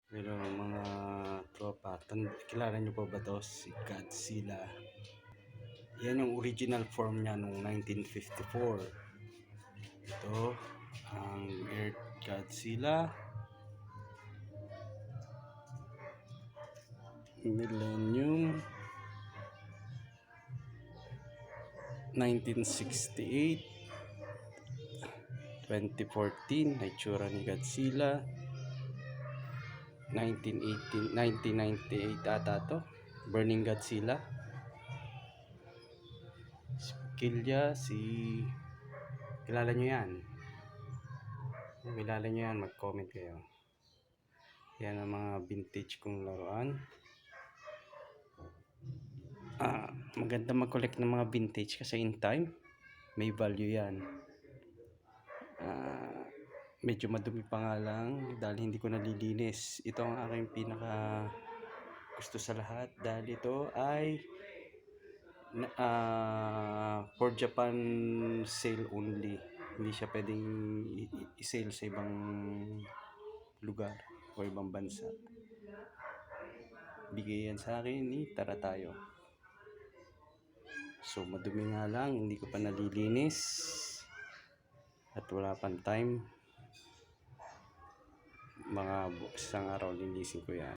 Pero mga tropa, kilala nyo po ba to? Si Godzilla. Yan yung original form niya noong 1954. Ito ang Earth Godzilla. Millennium 1968, 2014 na itsura ni Godzilla. 1998 ata to, Burning Godzilla. Kilya, kilala nyo yan? Kung kilala nyo yan, mag-comment kayo. Yan ang mga vintage kong laruan. Maganda mag-collect ng mga vintage kasi in time may value yan. Medyo madumi pa nga lang dahil hindi ko nalilinis. Ito ang aking pinaka gusto sa lahat dahil ito ay for Japan sale only. Hindi siya pwedeng i-sale sa ibang lugar o ibang bansa. Bigay yan sa akin ni Tara Tayo. So madumi nga lang, hindi ko pa nalilinis at wala pang time. Mga isang araw linisin ko yan.